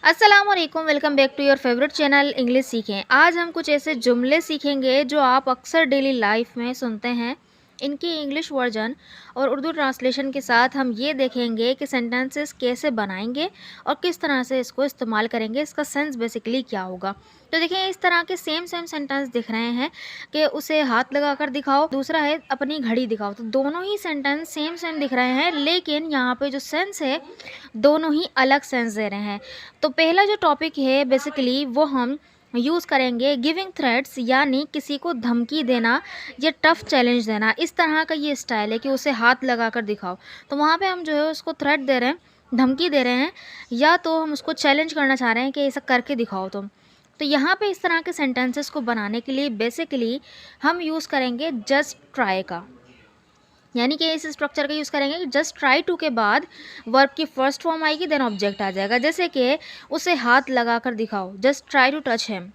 अस्सलाम वालेकुम, welcome back to your favourite channel English सीखें। आज हम कुछ ऐसे जुमले सीखेंगे जो आप अक्सर डेली लाइफ में सुनते हैं। इनकी इंग्लिश वर्जन और उर्दू ट्रांसलेशन के साथ हम ये देखेंगे कि सेंटेंसेस कैसे बनाएंगे और किस तरह से इसको इस्तेमाल करेंगे, इसका सेंस बेसिकली क्या होगा। तो देखिए, इस तरह के सेम सेम सेंटेंस दिख रहे हैं कि उसे हाथ लगाकर दिखाओ, दूसरा है अपनी घड़ी दिखाओ। तो दोनों ही सेंटेंस सेम सेम दिख रहे हैं, लेकिन यहाँ पे जो सेंस है दोनों ही अलग सेंस दे रहे हैं। तो पहला जो टॉपिक है बेसिकली वो हम यूज़ करेंगे गिविंग थ्रेट्स, यानी किसी को धमकी देना या टफ चैलेंज देना। इस तरह का ये स्टाइल है कि उसे हाथ लगा कर दिखाओ। तो वहाँ पे हम जो है उसको थ्रेट दे रहे हैं, धमकी दे रहे हैं, या तो हम उसको चैलेंज करना चाह रहे हैं कि ऐसा करके दिखाओ तुम। तो यहाँ पे इस तरह के सेंटेंसेस को बनाने के लिए बेसिकली हम यूज़ करेंगे जस्ट ट्राई का, यानी कि इस स्ट्रक्चर का यूज़ करेंगे कि जस्ट ट्राई टू के बाद वर्ब की फर्स्ट फॉर्म आएगी, देन ऑब्जेक्ट आ जाएगा। जैसे कि उसे हाथ लगा कर दिखाओ, just try to touch him,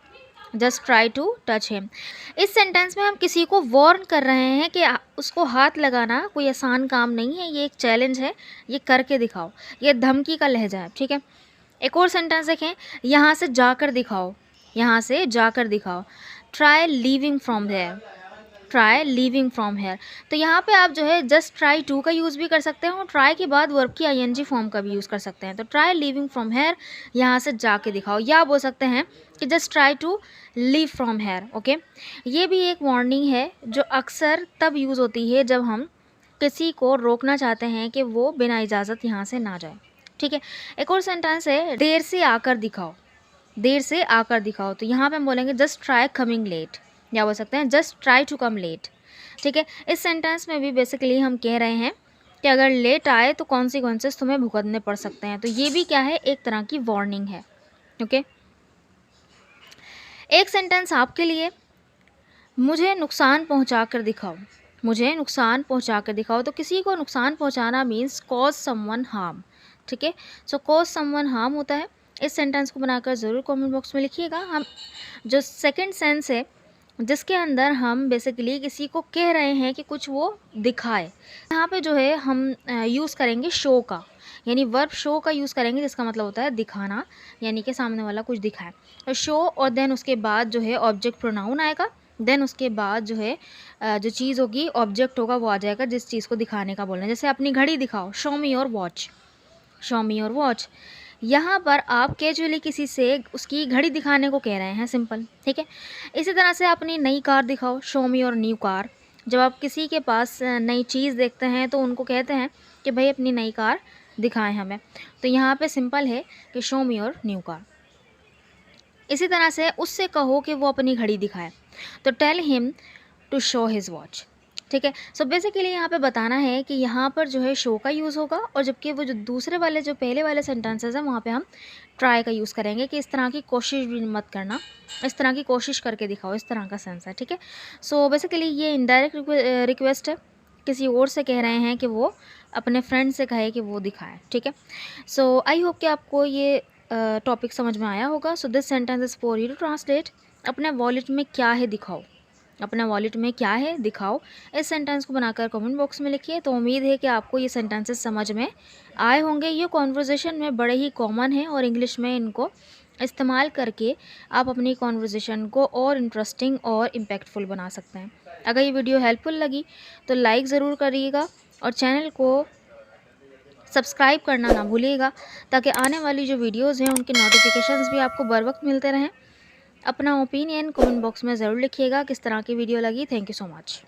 just try to touch him. इस सेंटेंस में हम किसी को वार्न कर रहे हैं कि उसको हाथ लगाना कोई आसान काम नहीं है, ये एक चैलेंज है, ये करके दिखाओ। ये धमकी का लहजा है, ठीक है। एक और सेंटेंस देखें, यहाँ से जाकर दिखाओ, यहाँ से जाकर दिखाओ। Try leaving from there, try leaving from here. तो यहाँ पे आप जो है जस्ट ट्राई टू का यूज़ भी कर सकते हैं और ट्राई के बाद वर्ब की आईएनजी फॉर्म का भी यूज़ कर सकते हैं। तो ट्राई लीविंग फ्रॉम हेयर, यहाँ से जाके दिखाओ, या बोल सकते हैं कि just try to leave from here. Okay, ये भी एक वार्निंग है जो अक्सर तब यूज़ होती है जब हम किसी को रोकना चाहते हैं कि वो बिना इजाज़त यहाँ से ना जाए, ठीक है। एक और सेंटेंस है, देर से आकर दिखाओ, देर से आकर दिखाओ। तो यहाँ पे हम बोलेंगे जस्ट ट्राई कमिंग लेट, या बोल सकते हैं just try to come late, ठीक है। इस सेंटेंस में भी बेसिकली हम कह रहे हैं कि अगर लेट आए तो कॉन्सिक्वेंसेस तुम्हें भुगतने पड़ सकते हैं। तो ये भी क्या है, एक तरह की वार्निंग है, ओके। एक सेंटेंस आपके लिए, मुझे नुकसान पहुंचा कर दिखाओ, मुझे नुकसान पहुंचा कर दिखाओ। तो किसी को नुकसान पहुंचाना मीन्स कॉज समवन हार्म, ठीक है। सो कॉज समवन हार्म होता है। इस सेंटेंस को बनाकर ज़रूर कमेंट बॉक्स में लिखिएगा। हम जो सेकंड सेंस है जिसके अंदर हम बेसिकली किसी को कह रहे हैं कि कुछ वो दिखाए, यहाँ पे जो है हम यूज़ करेंगे शो का, यानी वर्ब शो का यूज़ करेंगे, जिसका मतलब होता है दिखाना, यानी कि सामने वाला कुछ दिखाए। तो शो और देन उसके बाद जो है ऑब्जेक्ट प्रोनाउन आएगा, देन उसके बाद जो है जो चीज़ होगी ऑब्जेक्ट होगा वो आ जाएगा जिस चीज़ को दिखाने का बोलना है। जैसे अपनी घड़ी दिखाओ, show me your watch, show me your watch. यहाँ पर आप कैजुअली किसी से उसकी घड़ी दिखाने को कह रहे हैं, सिंपल, ठीक है। इसी तरह से अपनी नई कार दिखाओ, show me your new car. जब आप किसी के पास नई चीज़ देखते हैं तो उनको कहते हैं कि भाई अपनी नई कार दिखाएं हमें। तो यहाँ पे सिंपल है कि show me your new car. इसी तरह से उससे कहो कि वो अपनी घड़ी दिखाए, तो tell him to show his watch, ठीक है। सो बेसिकली यहाँ पे बताना है कि यहाँ पर जो है शो का यूज़ होगा, और जबकि वो जो दूसरे वाले जो पहले वाले सेंटेंसेस हैं वहाँ पे हम ट्राई का यूज़ करेंगे कि इस तरह की कोशिश भी मत करना, इस तरह की कोशिश करके दिखाओ, इस तरह का सेंस है, ठीक है। सो बेसिकली ये इनडायरेक्ट रिक्वेस्ट है, किसी और से कह रहे हैं कि वो अपने फ्रेंड से कहे कि वो दिखाए, ठीक है। सो आई होप कि आपको ये टॉपिक समझ में आया होगा। So this sentence is for you to translate. अपने वॉलेट में क्या है दिखाओ, अपने वॉलेट में क्या है दिखाओ। इस सेंटेंस को बनाकर कमेंट बॉक्स में लिखिए। तो उम्मीद है कि आपको ये सेंटेंसेस समझ में आए होंगे। ये कॉन्वर्जेसन में बड़े ही कॉमन है और इंग्लिश में इनको इस्तेमाल करके आप अपनी कॉन्वर्जेसन को और इंटरेस्टिंग और इम्पैक्टफुल बना सकते हैं। अगर ये वीडियो हेल्पफुल लगी तो लाइक ज़रूर करिएगा और चैनल को सब्सक्राइब करना ना भूलिएगा, ताकि आने वाली जो वीडियोज़ हैं उनके नोटिफिकेशंस भी आपको बर वक्त मिलते रहें। अपना ओपिनियन कमेंट बॉक्स में ज़रूर लिखिएगा किस तरह की वीडियो लगी। Thank you so much.